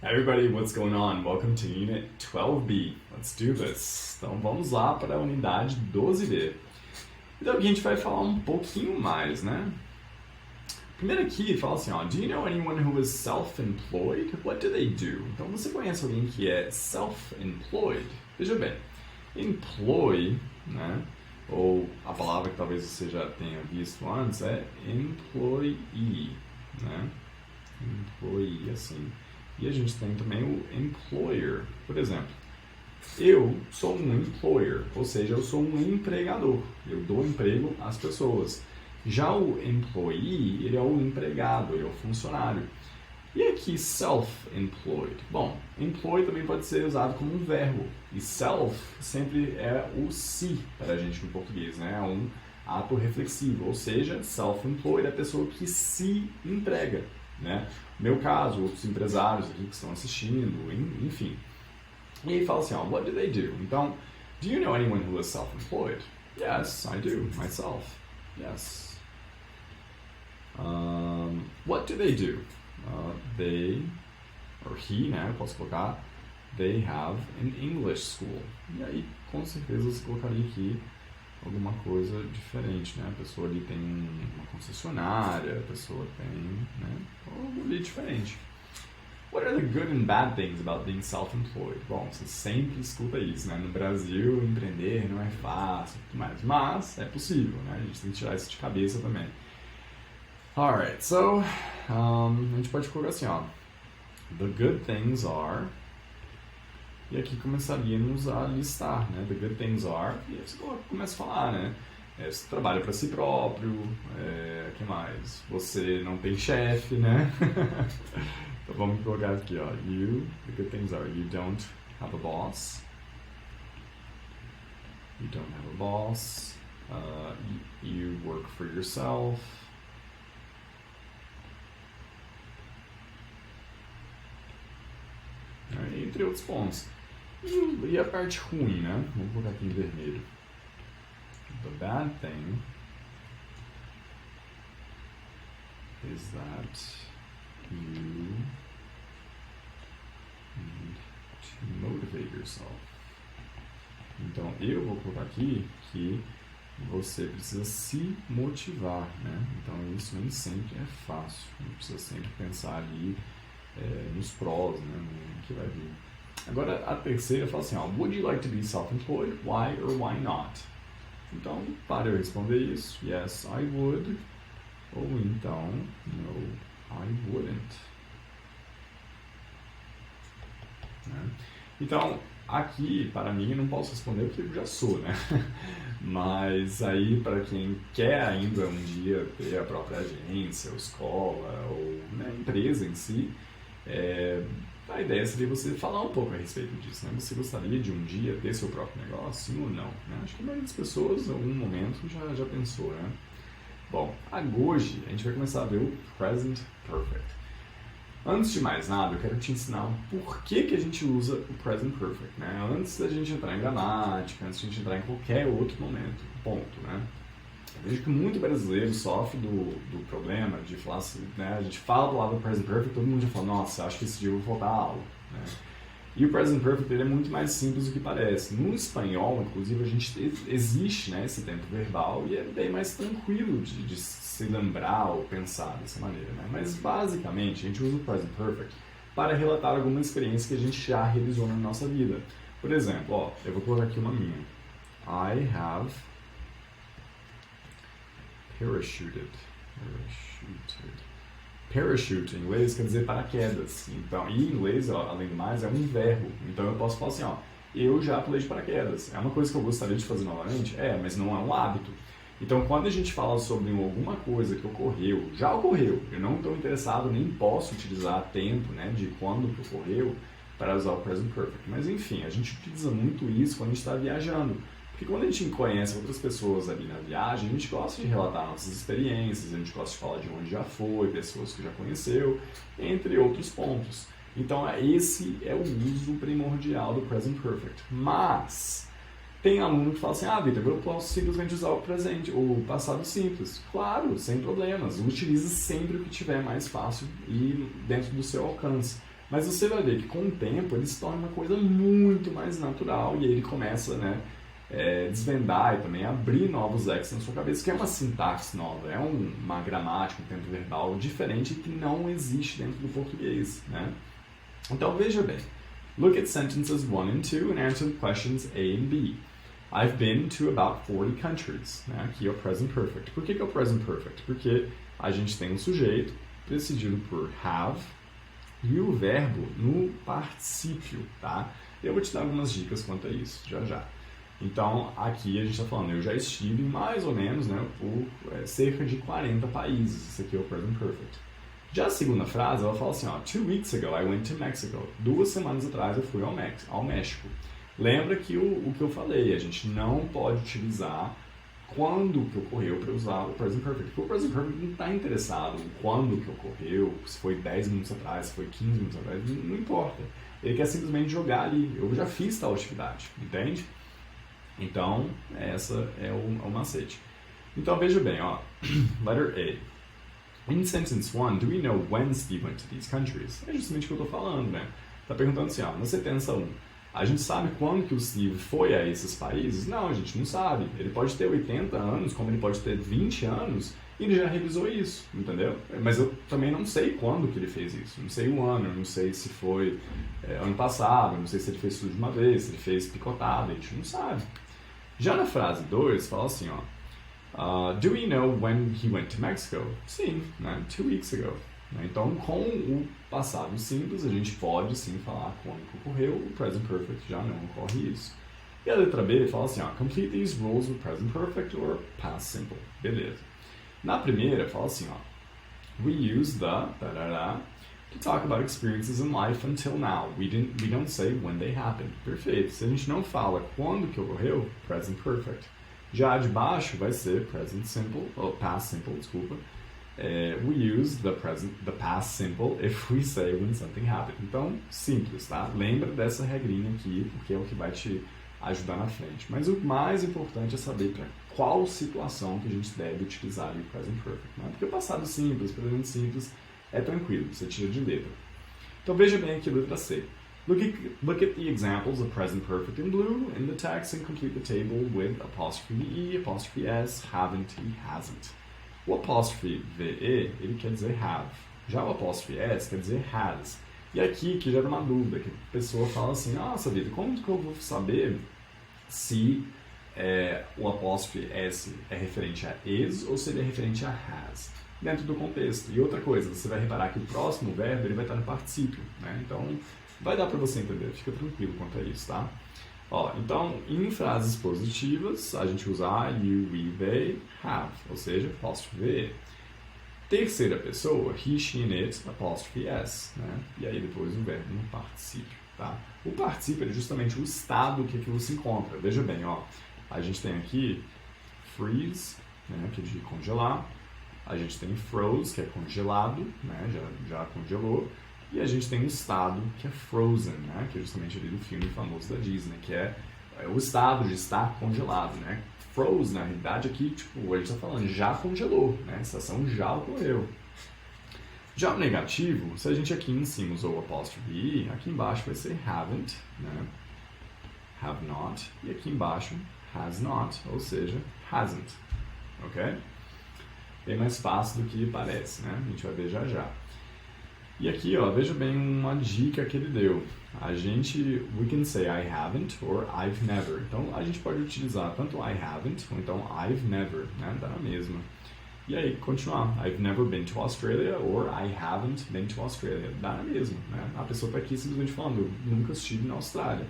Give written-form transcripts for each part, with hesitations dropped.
Everybody, what's going on? Welcome to Unit 12B. Let's do this. Então vamos lá para a unidade 12B. Então aqui a gente vai falar um pouquinho mais, né? Primeiro aqui fala assim, ó, do you know anyone who is self-employed? What do they do? Então você conhece alguém que é self-employed? Veja bem, employ, né? Ou a palavra que talvez você já tenha visto antes é employee, né? Employee, assim. E a gente tem também o employer. Por exemplo, eu sou um employer, ou seja, eu sou um empregador. Eu dou emprego às pessoas. Já o employee, ele é o empregado, ele é o funcionário. E aqui, self-employed? Bom, employ também pode ser usado como um verbo. E self sempre é o se para a gente no português, né? É um ato reflexivo. Ou seja, self-employed é a pessoa que se emprega, né? No meu caso, outros empresários aqui que estão assistindo, enfim. E aí fala assim, ó, what do they do? Então, do you know anyone who is self-employed? Yes, I do, myself. Yes. What do they do? They, or he, né, eu posso colocar, they have an English school. E aí, com certeza, você colocaria aqui alguma coisa diferente, né? A pessoa ali tem uma concessionária, a pessoa tem, né, algo ali diferente. What are the good and bad things about being self-employed? Bom, você sempre escuta isso, né? No Brasil, empreender não é fácil e tudo mais, mas é possível, né? A gente tem que tirar isso de cabeça também. Alright, so, a gente pode colocar assim, ó, the good things are, e aqui começaríamos a listar, né? The good things are, e aí você começa a falar, né? Você trabalha para si próprio, que mais? Você não tem chefe, né? Então vamos colocar aqui, ó. The good things are, you don't have a boss. You don't have a boss. You work for yourself. Entre outros pontos. E a parte ruim, né? Vamos colocar aqui em vermelho. The bad thing is that you need to motivate yourself. Então, eu vou colocar aqui que você precisa se motivar, né? Então, isso nem sempre é fácil. A gente precisa sempre pensar ali nos prós, né? No que vai vir. Agora, a terceira fala assim, ó, would you like to be self-employed? Why or why not? Então, para eu responder isso, yes, I would, ou então, no, I wouldn't. Né? Então, aqui, para mim, eu não posso responder porque eu já sou, né? Mas aí, para quem quer ainda um dia ter a própria agência, ou escola, ou né, empresa em si, a ideia seria você falar um pouco a respeito disso, né? Você gostaria de um dia ter seu próprio negócio, sim ou não? Né? Acho que a maioria das pessoas, em algum momento, já pensou, né? Bom, hoje a gente vai começar a ver o Present Perfect. Antes de mais nada, eu quero te ensinar por que a gente usa o Present Perfect, né? Antes da gente entrar em gramática, antes de a gente entrar em qualquer outro ponto, né? Eu vejo que muito brasileiro sofre do problema de falar assim, né? A gente fala a palavra Present Perfect, todo mundo já fala, nossa, acho que esse dia eu vou faltar a aula, né? E o Present Perfect ele é muito mais simples do que parece. No espanhol, inclusive, a gente existe, né, esse tempo verbal e é bem mais tranquilo de se lembrar ou pensar dessa maneira, né? Mas basicamente a gente usa o Present Perfect para relatar alguma experiência que a gente já realizou na nossa vida. Por exemplo, ó, eu vou colocar aqui uma minha. I have parachuted. Parachute em inglês quer dizer paraquedas. Então, e em inglês, ó, além do mais, é um verbo. Então eu posso falar assim, ó, eu já pulei de paraquedas. É uma coisa que eu gostaria de fazer novamente? Mas não é um hábito. Então, quando a gente fala sobre alguma coisa que ocorreu, já ocorreu, eu não estou interessado, nem posso utilizar tempo, né, de quando que ocorreu para usar o Present Perfect. Mas enfim, a gente utiliza muito isso quando a gente está viajando. Porque quando a gente conhece outras pessoas ali na viagem, a gente gosta de relatar nossas experiências, a gente gosta de falar de onde já foi, pessoas que já conheceu, entre outros pontos. Então, esse é o uso primordial do Present Perfect. Mas, tem aluno que fala assim, Vitor, eu posso simplesmente usar o presente, o passado simples. Claro, sem problemas. Utilize sempre o que tiver mais fácil e dentro do seu alcance. Mas você vai ver que com o tempo ele se torna uma coisa muito mais natural e aí ele começa, né, desvendar e também abrir novos leques na sua cabeça, que é uma sintaxe nova, é uma gramática, um tempo verbal diferente que não existe dentro do português, né? Então veja bem, look at sentences 1 and 2 and answer questions A and B. I've been to about 40 countries. Né? Aqui é o present perfect. Por que é o present perfect? Porque a gente tem um sujeito precedido por have e o verbo no particípio, tá? Eu vou te dar algumas dicas quanto a isso, já já. Então, aqui a gente está falando, eu já estive em mais ou menos, né, por cerca de 40 países. Isso aqui é o present perfect. Já a segunda frase, ela fala assim, ó, 2 weeks ago I went to Mexico. 2 semanas atrás eu fui ao México. Lembra que o que eu falei, a gente não pode utilizar quando que ocorreu para usar o present perfect. Porque o present perfect não está interessado em quando que ocorreu, se foi 10 minutos atrás, se foi 15 minutos atrás, não importa. Ele quer simplesmente jogar ali. Eu já fiz tal atividade, entende? Então, essa é o macete. Então, veja bem, ó. Letter A. In sentence 1, do we know when Steve went to these countries? É justamente o que eu estou falando, né? Tá perguntando assim, ó, na sentença 1, a gente sabe quando que o Steve foi a esses países? Não, a gente não sabe. Ele pode ter 80 anos, como ele pode ter 20 anos, e ele já revisou isso, entendeu? Mas eu também não sei quando que ele fez isso. Não sei o ano, não sei se foi ano passado, não sei se ele fez tudo de uma vez, se ele fez picotado, a gente não sabe. Já na frase 2, fala assim, ó, do we know when he went to Mexico? Sim, né? 2 weeks ago. Então, com o passado simples, a gente pode sim falar quando ocorreu, o present perfect já não ocorre isso. E a letra B fala assim, ó, complete these rules with present perfect or past simple. Beleza. Na primeira, fala assim, ó, we use the to talk about experiences in life until now. We don't say when they happened. Perfeito. Se a gente não fala quando que ocorreu, present perfect. Já de baixo vai ser present simple, ou past simple, desculpa. We use the past simple if we say when something happened. Então, simples, tá? Lembra dessa regrinha aqui, porque é o que vai te ajudar na frente. Mas o mais importante é saber para qual situação que a gente deve utilizar o present perfect. Né? Porque o passado simples, presente simples, é tranquilo, você tira de letra. Então, veja bem aqui a letra C. Look at the examples of present perfect in blue in the text and complete the table with apostrophe E, apostrophe S, haven't e hasn't. O apóstrofe VE, ele quer dizer have. Já o apóstrofe S quer dizer has. E aqui que gera uma dúvida, que a pessoa fala assim, nossa vida, como que eu vou saber se o apóstrofe S é referente a is ou se ele é referente a has? Dentro do contexto. E outra coisa, você vai reparar que o próximo verbo ele vai estar no particípio, né? Então, vai dar para você entender, fica tranquilo quanto a isso, tá? Ó, então, em frases positivas, a gente usa I, you, we, they, have, ou seja, apóstrofe V. Terceira pessoa, he, she, and it, apóstrofe S, né? E aí depois o verbo no particípio, tá? O particípio é justamente o estado que aquilo se encontra. Veja bem, ó, a gente tem aqui freeze, né, que é de congelar, a gente tem froze, que é congelado, né, já congelou, e a gente tem um estado que é frozen, né? Que é justamente ali do filme famoso da Disney, que é o estado de estar congelado, né? Froze, na realidade, aqui, tipo, a gente está falando, já congelou, né? A estação já ocorreu. Já o negativo, se a gente aqui em cima usou o apóstrofe E, aqui embaixo vai ser haven't, né? Have not, e aqui embaixo has not, ou seja, hasn't, ok? Bem mais fácil do que parece, né? A gente vai ver já já. E aqui, ó, veja bem uma dica que ele deu. We can say I haven't or I've never. Então, a gente pode utilizar tanto I haven't ou então I've never, né? Dá na mesma. E aí, continuar. I've never been to Australia or I haven't been to Australia. Dá na mesma, né? A pessoa está aqui simplesmente falando, eu nunca estive na Austrália,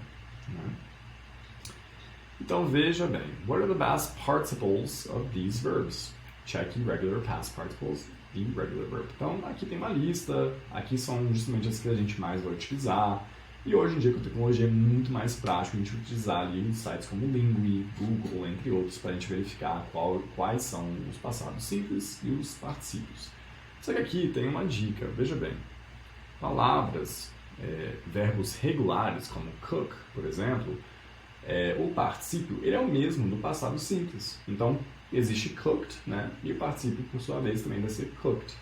né? Então, veja bem. What are the past participles of these verbs? Check irregular past participles. Irregular verb. Então, aqui tem uma lista, aqui são justamente as que a gente mais vai utilizar, e hoje em dia com a tecnologia é muito mais prático a gente utilizar ali sites como Lingui, Google, entre outros, para a gente verificar quais são os passados simples e os particípios. Só que aqui tem uma dica, veja bem, palavras, verbos regulares como cook, por exemplo, o particípio ele é o mesmo do passado simples, então existe cooked, né? E o particípio, por sua vez, também vai ser cooked.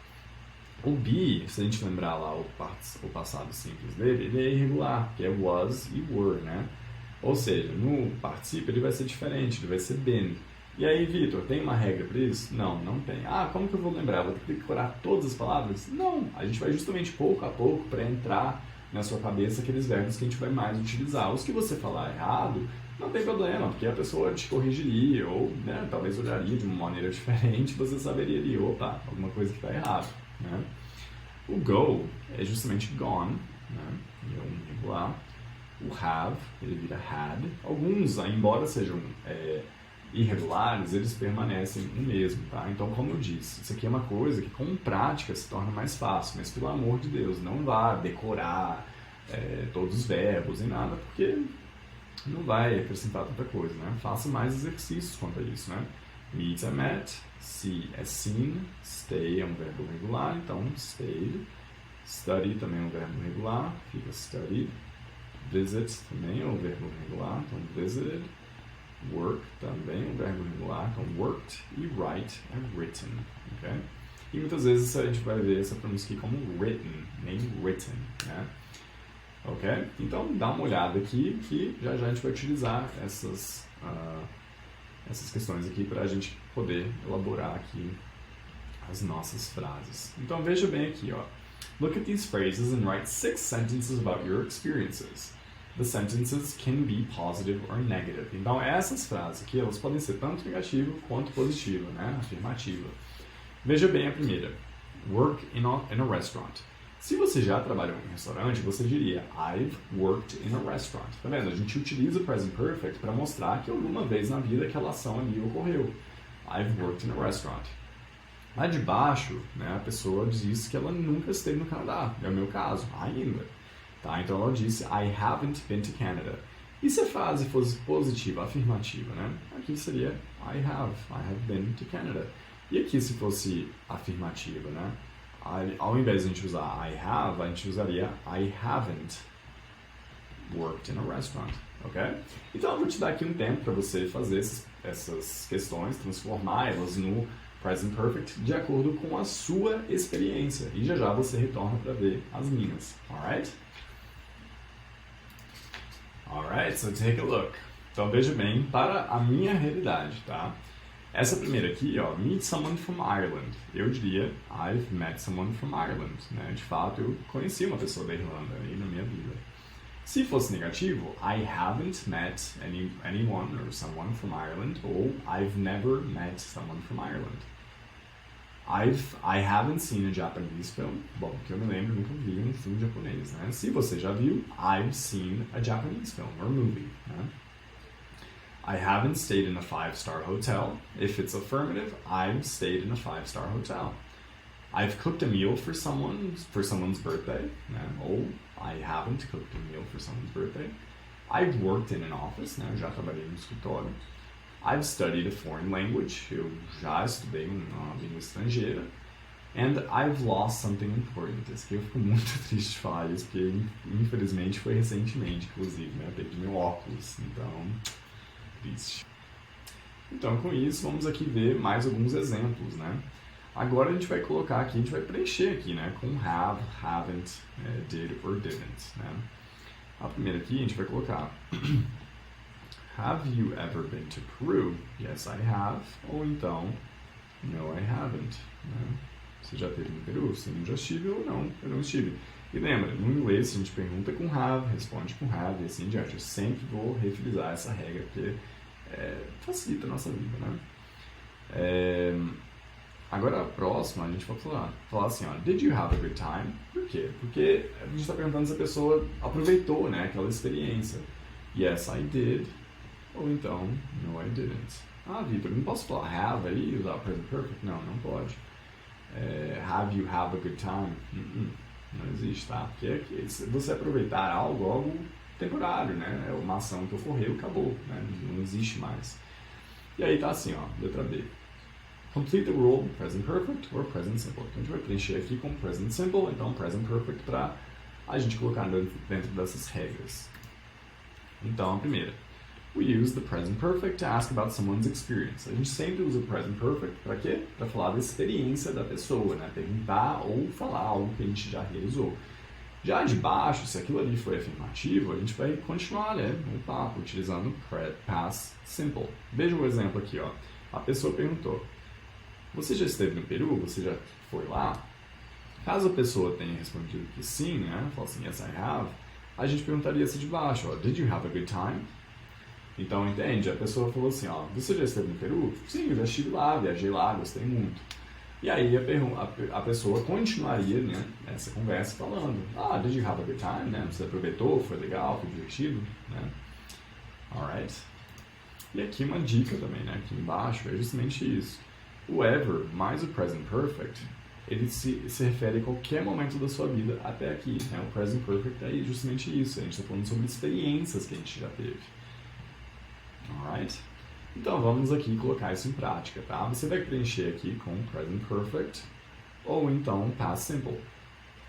O be, se a gente lembrar lá o passado simples dele, ele é irregular, que é was e were, né? Ou seja, no particípio ele vai ser diferente, ele vai ser been. E aí, Vitor, tem uma regra para isso? Não, não tem. Ah, como que eu vou lembrar? Vou ter que decorar todas as palavras? Não, a gente vai justamente pouco a pouco para entrar na sua cabeça aqueles verbos que a gente vai mais utilizar. Os que você falar errado, não tem problema, porque a pessoa te corrigiria ou né, talvez olharia de uma maneira diferente, você saberia ali, opa, alguma coisa que está errado. Né? O go é justamente gone, né? É um irregular. O have, ele vira had. Alguns, embora sejam irregulares, eles permanecem o mesmo, tá? Então, como eu disse, isso aqui é uma coisa que com prática se torna mais fácil, mas pelo amor de Deus, não vá decorar todos os verbos nem nada, porque não vai acrescentar tanta coisa, né? Faça mais exercícios quanto a isso, né? Meet é met, see é seen, stay é um verbo regular, então stayed. Study também é um verbo regular, fica studied. Visit também é um verbo regular, então visited. Work também é um verbo regular, então worked. E write é written, ok? E muitas vezes a gente vai ver essa pronúncia aqui como written, nem written, né? Ok? Então dá uma olhada aqui que já já a gente vai utilizar essas questões aqui para a gente poder elaborar aqui as nossas frases. Então veja bem aqui, ó. Look at these phrases and write 6 sentences about your experiences. The sentences can be positive or negative. Então essas frases aqui, elas podem ser tanto negativa quanto positiva, né? Afirmativa. Veja bem a primeira. Work in a restaurant. Se você já trabalhou em um restaurante, você diria I've worked in a restaurant. Tá vendo? A gente utiliza o present perfect para mostrar que alguma vez na vida aquela ação ali ocorreu. I've worked in a restaurant. Lá de baixo, né, a pessoa diz que ela nunca esteve no Canadá. É o meu caso, ainda. Tá? Então ela disse I haven't been to Canada. E se a frase fosse positiva, afirmativa, né? Aqui seria I have been to Canada. E aqui se fosse afirmativa, né? Ao invés de a gente usar I have, a gente usaria I haven't worked in a restaurant, ok? Então eu vou te dar aqui um tempo para você fazer essas questões, transformá-las no present perfect de acordo com a sua experiência. E já já você retorna para ver as minhas, alright? Alright, so take a look. Então veja bem para a minha realidade, tá? Essa primeira aqui, ó, meet someone from Ireland. Eu diria, I've met someone from Ireland. Né? De fato, eu conheci uma pessoa da Irlanda aí na minha vida. Se fosse negativo, I haven't met anyone or someone from Ireland, ou I've never met someone from Ireland. I haven't seen a Japanese film. Bom, que eu me lembro, nunca vi um filme japonês, né? Se você já viu, I've seen a Japanese film or movie, né? I haven't stayed in a 5-star hotel. If it's affirmative, I've stayed in a 5-star hotel. I've cooked a meal for someone's birthday. Né? Ou I haven't cooked a meal for someone's birthday. I've worked in an office. Né? Eu já trabalhei no escritório. I've studied a foreign language. Eu já estudei uma língua estrangeira. And I've lost something important. Esse aqui eu fico muito triste de falar isso, porque infelizmente foi recentemente, inclusive, né? Eu perdi meu óculos, então triste. Então com isso vamos aqui ver mais alguns exemplos, né? Agora a gente vai colocar aqui, a gente vai preencher aqui, né? Com have, haven't, did or didn't, né? A primeira aqui a gente vai colocar Have you ever been to Peru? Yes, I have. Ou então No, I haven't, né? Você já esteve no Peru? Sim, já estive ou não, eu não estive. E lembra, no inglês, a gente pergunta com have, responde com have e assim em diante. Eu sempre vou refrisar essa regra, porque facilita a nossa vida, né? Agora, a próxima, a gente vai falar assim, ó, did you have a good time? Por quê? Porque a gente está perguntando se a pessoa aproveitou, né, aquela experiência. Yes, I did. Ou então, no, I didn't. Ah, Vitor, não posso falar have aí e usar o present perfect? Não, não pode. Have you have a good time? Não existe, tá? Porque você aproveitar algo temporário, né? É uma ação que ocorreu, acabou, né? Não existe mais. E aí tá assim, ó, letra B. Complete the rule, present perfect or present simple. Então a gente vai preencher aqui com present simple, então present perfect para a gente colocar dentro dessas regras. Então a primeira. we use the present perfect to ask about someone's experience. A gente sempre usa o present perfect para quê? Para falar da experiência da pessoa, né? Perguntar ou falar algo que a gente já realizou. Já de baixo, se aquilo ali foi afirmativo, a gente vai continuar, né, o papo utilizando past simple. Veja o exemplo aqui, ó. A pessoa perguntou: você já esteve no Peru? Você já foi lá? Caso a pessoa tenha respondido que sim, né? Fala assim, yes, I have. A gente perguntaria assim de baixo, ó, did you have a good time? Então, entende? A pessoa falou assim, ó, você já esteve no Peru? Sim, eu já estive lá, viajei lá, gostei muito. E aí a pessoa continuaria, né, essa conversa falando, did you have a good time? Né? Você aproveitou, foi legal, foi divertido? Né? Alright. E aqui uma dica também, né, aqui embaixo, é justamente isso. O ever mais o present perfect, ele se refere a qualquer momento da sua vida até aqui. Né? O present perfect é justamente isso, a gente está falando sobre experiências que a gente já teve. Alright? Então vamos aqui colocar isso em prática, tá? Você vai preencher aqui com present perfect ou então past simple.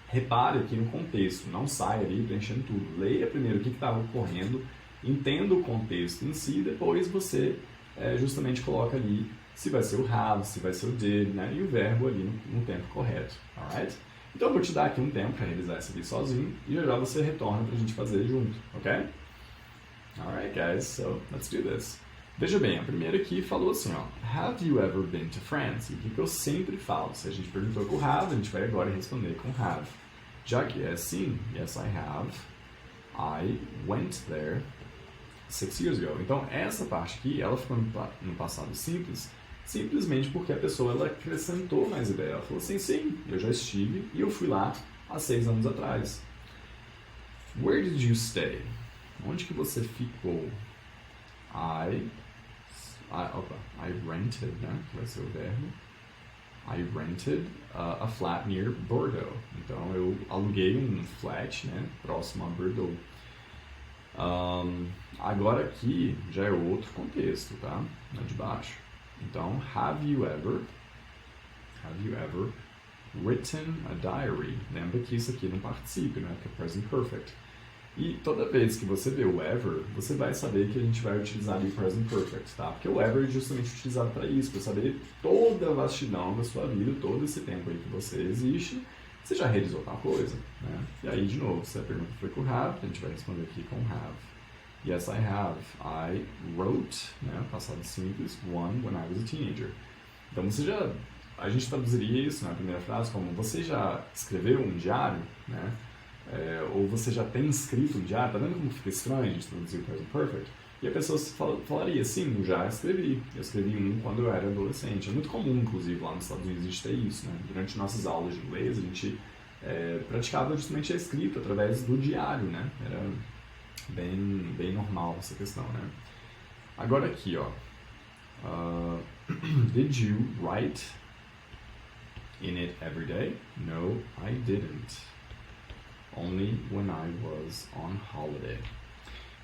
Repare aqui no contexto, não saia ali preenchendo tudo. Leia primeiro o que estava ocorrendo, entenda o contexto em si, depois você justamente coloca ali se vai ser o have, se vai ser o did, né? E o verbo ali no tempo correto, alright? Então eu vou te dar aqui um tempo para realizar isso aqui sozinho e já você retorna para a gente fazer junto, ok? Alright guys, so let's do this. Veja bem, a primeira aqui falou assim, ó, have you ever been to France? E o que eu sempre falo? Se a gente perguntou com have, a gente vai agora responder com have. Já que é sim, yes I have, I went there 6 years ago. Então essa parte aqui, ela ficou no passado simples, simplesmente porque a pessoa ela acrescentou mais ideia. Ela falou assim, sim, eu já estive e eu fui lá há 6 anos atrás. Where did you stay? Onde que você ficou? I rented, né? Que vai ser o verbo. I rented a flat near Bordeaux. Então, eu aluguei um flat, né? Próximo a Bordeaux. Agora aqui já é outro contexto, tá? Na de baixo. Então, have you ever written a diary? Lembra que isso aqui não participa, né? Que é present perfect. E toda vez que você vê o ever, você vai saber que a gente vai utilizar ali o present perfect, tá? Porque o ever é justamente utilizado para isso, para saber toda a vastidão da sua vida, todo esse tempo aí que você existe, você já realizou tal coisa, né? E aí, de novo, se a pergunta foi com have, a gente vai responder aqui com have. Yes, I have. I wrote, né? Passado simples, one when I was a teenager. Então, a gente traduziria isso na primeira frase como, você já escreveu um diário, né? Ou você já tem escrito um diário, tá vendo como fica estranho a gente traduzir o present perfect? E a pessoa falaria, sim, eu já escrevi. Eu escrevi um quando eu era adolescente. É muito comum, inclusive, lá nos Estados Unidos a gente ter isso, né? Durante nossas aulas de inglês, a gente praticava justamente a escrita através do diário, né? Era bem normal essa questão, né? Agora aqui, ó. Did you write in it every day? No, I didn't. Only when I was on holiday.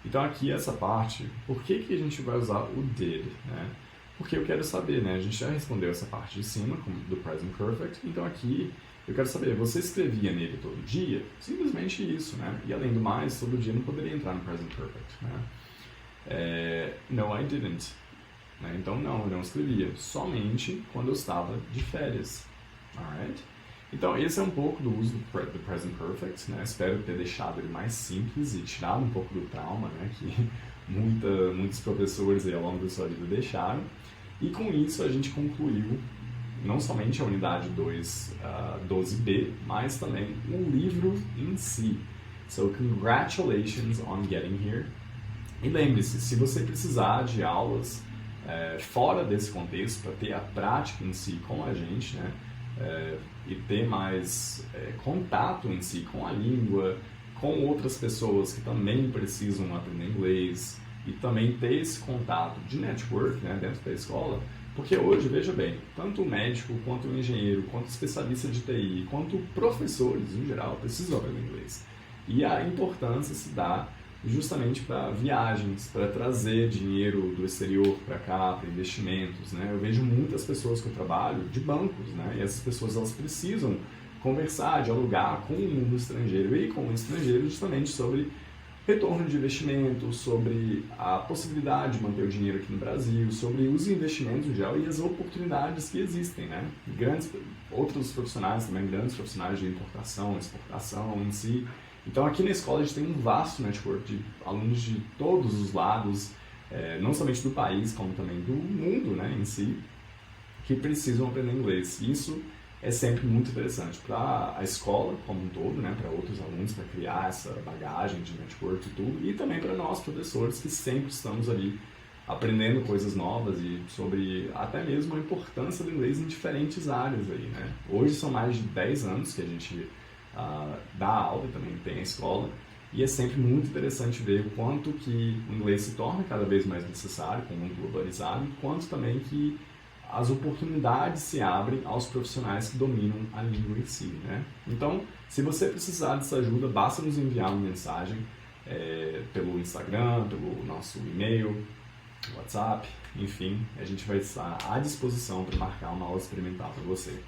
Então aqui essa parte, por que a gente vai usar o did, né? Porque eu quero saber, né? A gente já respondeu essa parte de cima, do present perfect, então aqui eu quero saber, você escrevia nele todo dia? Simplesmente isso, né? E além do mais, todo dia não poderia entrar no present perfect, né? No, I didn't. Né? Então não, eu não escrevia, somente quando eu estava de férias. Alright? Então, esse é um pouco do uso do present perfect, né? Espero ter deixado ele mais simples e tirado um pouco do trauma, né? Que muitos professores aí ao longo da sua vida deixaram. E com isso a gente concluiu não somente a unidade 12B, mas também o livro em si. So, congratulations on getting here. E lembre-se, se você precisar de aulas fora desse contexto, para ter a prática em si com a gente, né? E ter mais contato em si com a língua, com outras pessoas que também precisam aprender inglês e também ter esse contato de network, né, dentro da escola, porque hoje, veja bem, tanto o médico, quanto o engenheiro, quanto o especialista de TI, quanto professores em geral precisam aprender inglês. E a importância se dá justamente para viagens, para trazer dinheiro do exterior para cá, para investimentos, né? Eu vejo muitas pessoas que eu trabalho de bancos, né? E essas pessoas elas precisam conversar, dialogar com o mundo estrangeiro e com o estrangeiro justamente sobre retorno de investimento, sobre a possibilidade de manter o dinheiro aqui no Brasil, sobre os investimentos em geral e as oportunidades que existem, né? Outros profissionais também, grandes profissionais de importação, exportação em si. Então aqui na escola a gente tem um vasto network de alunos de todos os lados, não somente do país, como também do mundo, né, em si, que precisam aprender inglês. Isso é sempre muito interessante para a escola como um todo, né, para outros alunos, para criar essa bagagem de network e tudo, e também para nós, professores, que sempre estamos ali aprendendo coisas novas e sobre até mesmo a importância do inglês em diferentes áreas aí, né. Hoje são mais de 10 anos que a gente dá aula e também tem a escola, e é sempre muito interessante ver o quanto que o inglês se torna cada vez mais necessário com o mundo globalizado, e quanto também que as oportunidades se abrem aos profissionais que dominam a língua em si, né? Então, se você precisar dessa ajuda, basta nos enviar uma mensagem pelo Instagram, pelo nosso e-mail, WhatsApp, enfim, a gente vai estar à disposição para marcar uma aula experimental para você.